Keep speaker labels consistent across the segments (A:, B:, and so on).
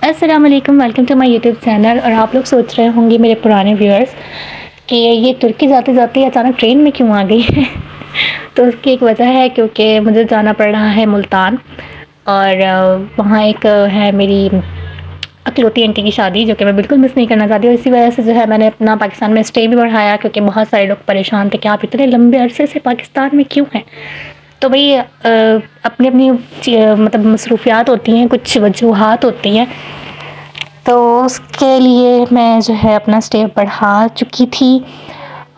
A: अस्सलाम वालेकुम, welcome to my YouTube channel. और आप लोग सोच रहे होंगे मेरे पुराने व्यूअर्स कि ये तुर्की जाते-जाते अचानक ट्रेन में क्यों आ गई है। तो उसकी एक वजह है क्योंकि मुझे जाना पड़ रहा है मुल्तान और वहाँ एक है मेरी अखलौती आंटी की शादी जो कि मैं बिल्कुल मिस नहीं करना चाहती। और इसी वजह से जो है मैंने अपना पाकिस्तान में स्टे भी बढ़ाया क्योंकि बहुत सारे लोग परेशान थे कि आप इतने लंबे अरसे से पाकिस्तान में क्यों हैं। तो भई अपनी-अपनी मतलब मसरूफ़ियात होती हैं, कुछ वजूहात होती हैं। तो उसके लिए मैं जो है अपना स्टे बढ़ा चुकी थी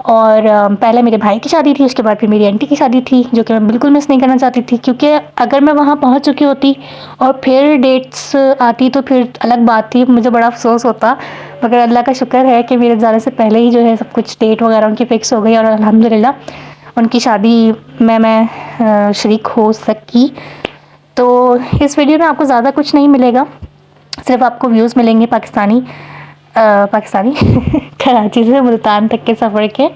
A: और पहले मेरे भाई की शादी थी, उसके बाद फिर मेरी आंटी की शादी थी जो कि मैं बिल्कुल मिस नहीं करना चाहती थी क्योंकि अगर मैं वहाँ पहुँच चुकी होती और फिर डेट्स आती तो फिर अलग बात थी, मुझे बड़ा अफ़सोस होता। मगर अल्लाह का शुक्र है कि मेरे जाने से पहले ही जो है सब कुछ डेट वग़ैरह उनकी फ़िक्स हो गई और अल्हम्दुलिल्लाह उनकी शादी में मैं शरीक हो सकी। तो इस वीडियो में आपको ज़्यादा कुछ नहीं मिलेगा, सिर्फ आपको व्यूज़ मिलेंगे पाकिस्तानी कराची से मुल्तान तक के सफ़र के।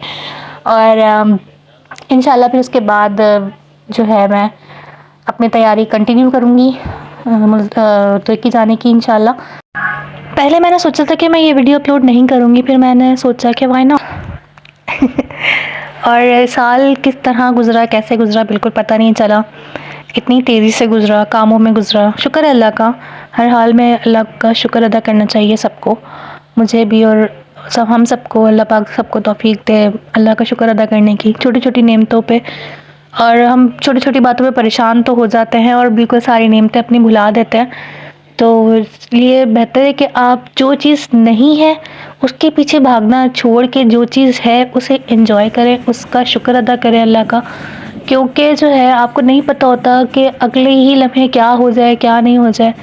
A: और इंशाल्लाह फिर उसके बाद जो है मैं अपनी तैयारी कंटिन्यू करूँगी तुर्की जाने की इंशाल्लाह। पहले मैंने सोचा था कि मैं ये वीडियो अपलोड नहीं करूँगी, फिर मैंने सोचा कि व्हाई नॉट। और साल किस तरह गुज़रा, कैसे गुज़रा बिल्कुल पता नहीं चला, इतनी तेज़ी से गुज़रा, कामों में गुज़रा। शुक्र है अल्लाह का, हर हाल में अल्लाह का शुक्र अदा करना चाहिए सबको, मुझे भी और हम सबको। अल्लाह पाक सबको तौफ़ीक दे अल्लाह का शुक्र अदा करने की, छोटी-छोटी नेमतों पे। और हम छोटी-छोटी बातों पे परेशान तो हो जाते हैं और बिल्कुल सारी नेमतें अपनी भुला देते हैं। तो इसलिए बेहतर है कि आप जो चीज़ नहीं है उसके पीछे भागना छोड़ के जो चीज़ है उसे एंजॉय करें, उसका शुक्र अदा करें अल्लाह का। क्योंकि जो है आपको नहीं पता होता कि अगले ही लम्हे क्या हो जाए, क्या नहीं हो जाए।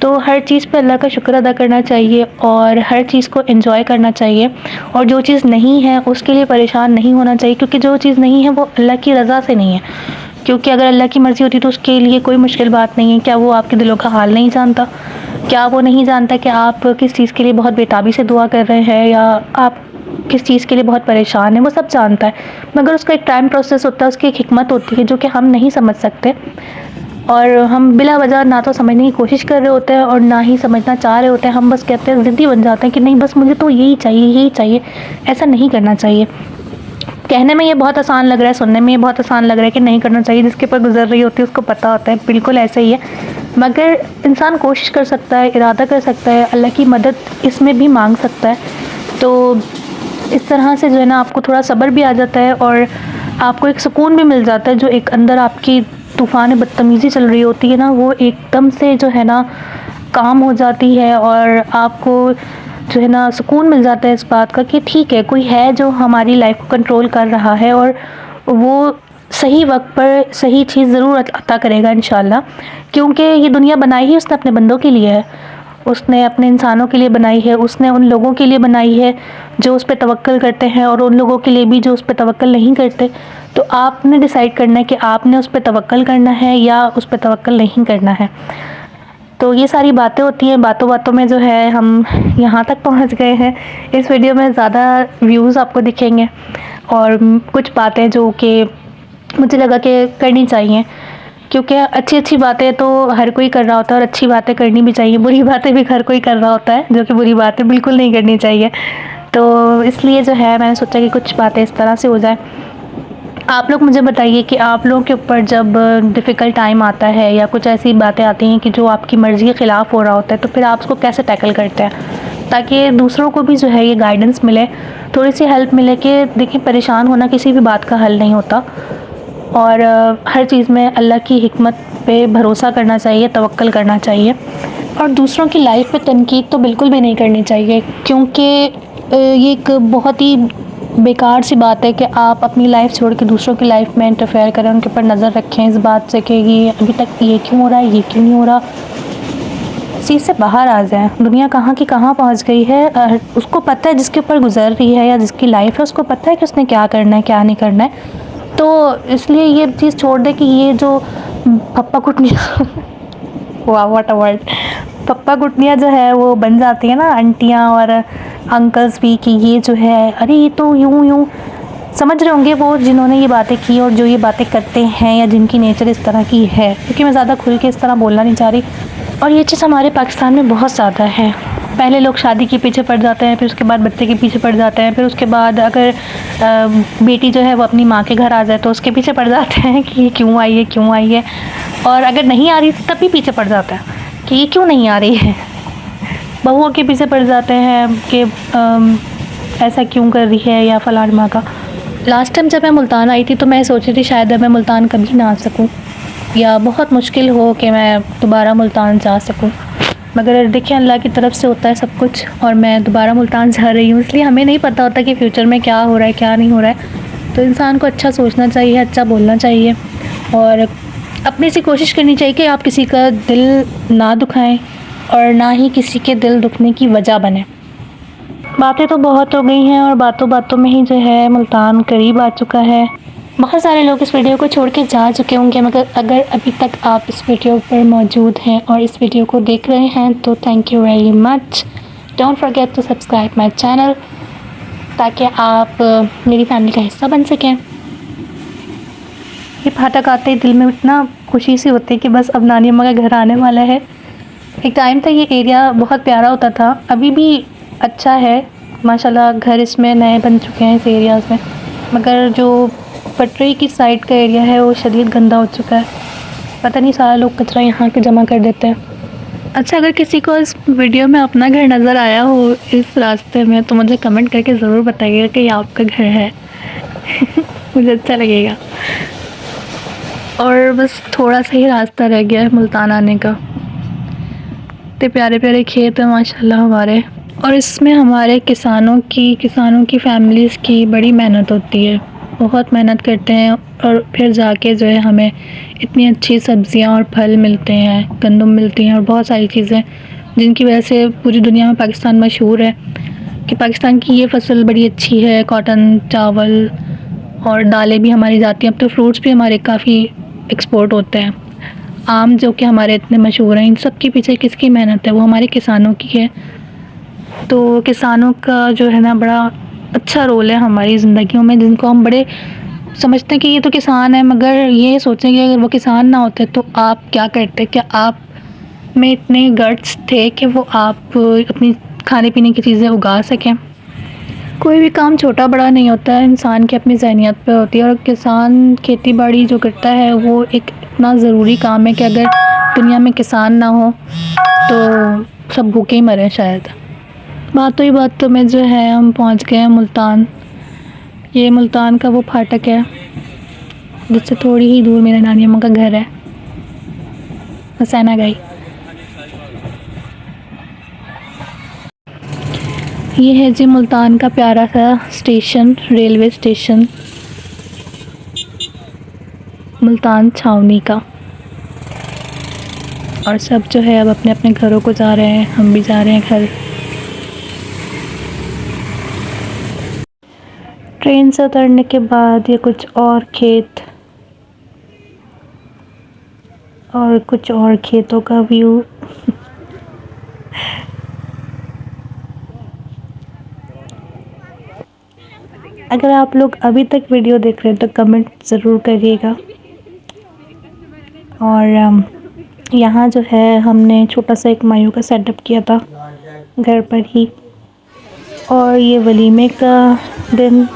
A: तो हर चीज़ पे अल्लाह का शुक्र अदा करना चाहिए और हर चीज़ को एंजॉय करना चाहिए। और जो चीज़ नहीं है उसके लिए परेशान नहीं होना चाहिए क्योंकि जो चीज़ नहीं है वो अल्लाह की रज़ा से नहीं है। क्योंकि अगर अल्लाह की मर्ज़ी होती तो उसके लिए कोई मुश्किल बात नहीं है। क्या वो आपके दिलों का हाल नहीं जानता? क्या वो नहीं जानता कि आप किस चीज़ के लिए बहुत बेताबी से दुआ कर रहे हैं या आप किस चीज़ के लिए बहुत परेशान हैं? वो सब जानता है, मगर उसका एक टाइम प्रोसेस होता है, उसकी एक हिकमत होती है जो कि हम नहीं समझ सकते। और हम बिला वजह ना तो समझने की कोशिश कर रहे होते हैं और ना ही समझना चाह रहे होते हैं। हम बस कहते हैं, ज़िद्दी बन जाते हैं कि नहीं बस मुझे तो यही चाहिए, यही चाहिए। ऐसा नहीं करना चाहिए। कहने में ये बहुत आसान लग रहा है, सुनने में ये बहुत आसान लग रहा है कि नहीं करना चाहिए, जिसके ऊपर गुज़र रही होती है उसको पता होता है, बिल्कुल ऐसा ही है। मगर इंसान कोशिश कर सकता है, इरादा कर सकता है, अल्लाह की मदद इसमें भी मांग सकता है। तो इस तरह से जो है ना आपको थोड़ा सब्र भी आ जाता है और आपको एक सुकून भी मिल जाता है। जो एक अंदर आपकी तूफ़ान बदतमीज़ी चल रही होती है ना, वो एकदम से जो है ना काम हो जाती है और आपको जो है ना सुकून मिल जाता है इस बात का कि ठीक है, कोई है जो हमारी लाइफ को कंट्रोल कर रहा है और वो सही वक्त पर सही चीज़ ज़रूर अता करेगा इंशाल्लाह। क्योंकि ये दुनिया बनाई ही उसने अपने बंदों के लिए है, उसने अपने इंसानों के लिए बनाई है, उसने उन लोगों के लिए बनाई है जो उस पर तवक्कल करते हैं और उन लोगों के लिए भी जो उस पर तवक्कल नहीं करते। तो आपने डिसाइड करना है कि आपने उस पर तवक्कल करना है या उस पर तवक्कल नहीं करना है। तो ये सारी बातें होती हैं, बातों बातों में जो है हम यहाँ तक पहुँच गए हैं। इस वीडियो में ज़्यादा व्यूज़ आपको दिखेंगे और कुछ बातें जो कि मुझे लगा कि करनी चाहिए, क्योंकि अच्छी-अच्छी बातें तो हर कोई कर रहा होता है और अच्छी बातें करनी भी चाहिए, बुरी बातें भी हर कोई कर रहा होता है, जो कि बुरी बातें बिल्कुल नहीं करनी चाहिए। तो इसलिए जो है मैंने सोचा कि कुछ बातें इस तरह से हो जाएँ। आप लोग मुझे बताइए कि आप लोगों के ऊपर जब डिफ़िकल्ट टाइम आता है या कुछ ऐसी बातें आती हैं कि जो आपकी मर्ज़ी के ख़िलाफ़ हो रहा होता है, तो फिर आप उसको कैसे टैकल करते हैं? ताकि दूसरों को भी जो है ये गाइडेंस मिले, थोड़ी-सी हेल्प मिले कि देखिए परेशान होना किसी भी बात का हल नहीं होता और हर चीज़ में अल्लाह की हिकमत पे भरोसा करना चाहिए, तवक्कल करना चाहिए। और दूसरों की लाइफ़ पे तनकीद तो बिल्कुल भी नहीं करनी चाहिए, क्योंकि ये एक बहुत ही बेकार सी बात है कि आप अपनी लाइफ़ छोड़ के दूसरों की लाइफ़ में इंटरफेयर करें, उनके ऊपर नज़र रखें इस बात से कि ये अभी तक ये क्यों हो रहा है, ये क्यों नहीं हो रहा। इस चीज़ से बाहर आ जाएँ। दुनिया कहाँ की कहाँ पहुँच गई है, उसको पता है जिसके ऊपर गुज़र रही है या जिसकी लाइफ़ है उसको पता है कि उसने क्या करना है, क्या नहीं करना है। तो इसलिए ये चीज़ छोड़ दें कि ये जो पप्पा कुटनियाँ वाह व्हाट अ वर्ड, पप्पा कुटनियाँ जो है वो बन जाती है ना आंटियाँ और अंकल्स भी कि ये जो है अरे ये तो यूँ समझ रहे होंगे वो जिन्होंने ये बातें की और जो ये बातें करते हैं या जिनकी नेचर इस तरह की है, क्योंकि मैं ज़्यादा खुल के इस तरह बोलना नहीं चाह रही। और ये चीज़ हमारे पाकिस्तान में बहुत ज़्यादा है। पहले लोग शादी के पीछे पड़ जाते हैं, फिर उसके बाद बच्चे के पीछे पड़ जाते हैं, फिर उसके बाद अगर बेटी जो है वो अपनी माँ के घर आ जाए तो उसके पीछे पड़ जाते हैं कि ये क्यों आई है, क्यों आई है। और अगर नहीं आ रही तब भी पीछे पड़ जाता है कि ये क्यों नहीं आ रही है। बहुओं के पीछे पड़ जाते हैं कि ऐसा क्यों कर रही है या फलाना माँ का। लास्ट टाइम जब मैं मुल्तान आई थी तो मैं सोच रही थी शायद अब मैं मुल्तान कभी ना आ सकूं या बहुत मुश्किल हो कि मैं दोबारा मुल्तान जा सकूं, मगर देखिए अल्लाह की तरफ से होता है सब कुछ और मैं दोबारा मुल्तान जा रही हूँ। इसलिए हमें नहीं पता होता कि फ़्यूचर में क्या हो रहा है क्या नहीं हो रहा है, तो इंसान को अच्छा सोचना चाहिए, अच्छा बोलना चाहिए और अपनी सी कोशिश करनी चाहिए कि आप किसी का दिल ना दुखाएं और ना ही किसी के दिल दुखने की वजह बने। बातें तो बहुत हो गई हैं और बातों बातों में ही जो है मुल्तान करीब आ चुका है। बहुत सारे लोग इस वीडियो को छोड़ के जा चुके होंगे, मगर अगर अभी तक आप इस वीडियो पर मौजूद हैं और इस वीडियो को देख रहे हैं तो thank you very much. Don't forget to subscribe my channel ताकि आप मेरी फैमिली का हिस्सा बन सकें। ये फाटक आते ही दिल में इतना खुशी सी होती है कि बस अब नानी अम्मा का घर आने वाला है। एक टाइम था ये एरिया बहुत प्यारा होता था, अभी भी अच्छा है माशाल्लाह, घर इसमें नए बन चुके हैं इस एरियाज़ में, मगर जो पटरी की साइड का एरिया है वो शदीद गंदा हो चुका है। पता नहीं सारा लोग कचरा यहाँ के जमा कर देते हैं। अच्छा, अगर किसी को इस वीडियो में अपना घर नज़र आया हो इस रास्ते में तो मुझे कमेंट करके ज़रूर बताइएगा कि ये आपका घर है। मुझे अच्छा लगेगा। और बस थोड़ा सा ही रास्ता रह गया है मुल्तान आने का। इतने प्यारे प्यारे खेत हैं माशाल्लाह हमारे, और इसमें हमारे किसानों की फैमिलीज़ की बड़ी मेहनत होती है, बहुत मेहनत करते हैं और फिर जाके जो है हमें इतनी अच्छी सब्ज़ियाँ और फल मिलते हैं, गंदम मिलती हैं और बहुत सारी चीज़ें जिनकी वजह से पूरी दुनिया में पाकिस्तान मशहूर है कि पाकिस्तान की ये फसल बड़ी अच्छी है। कॉटन, चावल और दालें भी हमारी जाती हैं। अब तो फ्रूट्स भी हमारे काफ़ी एक्सपोर्ट होते हैं। आम जो कि हमारे इतने मशहूर हैं, इन सब के पीछे किसकी मेहनत है? वो हमारे किसानों की है। तो किसानों का जो है ना बड़ा अच्छा रोल है हमारी ज़िंदगियों में, जिनको हम बड़े समझते हैं कि ये तो किसान है, मगर ये सोचें कि अगर वो किसान ना होते तो आप क्या करते? क्या आप में इतने गट्स थे कि वो आप अपनी खाने पीने की चीज़ें उगा सकें? कोई भी काम छोटा बड़ा नहीं होता है, इंसान की अपनी ज़हनियत पे होती है। और किसान खेती बाड़ी जो करता है वो एक इतना ज़रूरी काम है कि अगर दुनिया में किसान ना हो तो सब भूखे ही मरें शायद। बातों ही बातों में जो है हम पहुंच गए हैं मुल्तान। ये मुल्तान का वो फाटक है जिससे थोड़ी ही दूर मेरे नानी अम्मा का घर है, हसैना गाई। ये है जी मुल्तान का प्यारा सा स्टेशन, रेलवे स्टेशन मुल्तान छावनी का। और सब जो है अब अपने अपने घरों को जा रहे हैं, हम भी जा रहे हैं घर। ट्रेन से उतरने के बाद ये कुछ और खेत और कुछ और खेतों का व्यू। अगर आप लोग अभी तक वीडियो देख रहे हैं तो कमेंट ज़रूर करिएगा। और यहाँ जो है हमने छोटा सा एक मायू का सेटअप किया था घर पर ही। और ये वलीमे का दिन,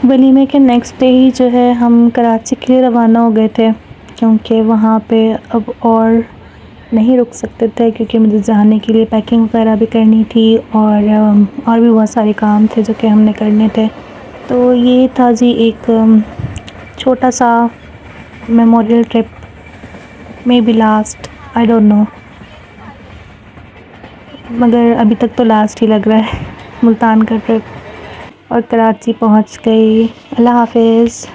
A: वलीमे के नेक्स्ट डे ही जो है हम कराची के लिए रवाना हो गए थे, क्योंकि वहाँ पे अब और नहीं रुक सकते थे, क्योंकि मुझे जाने के लिए पैकिंग वगैरह भी करनी थी और भी बहुत सारे काम थे जो कि हमने करने थे। तो ये था जी एक छोटा सा memorial trip, may be last, I don't know, मगर अभी तक तो लास्ट ही लग रहा है मुल्तान का ट्रिप। और कराची पहुंच गई। अल्लाह हाफिज़।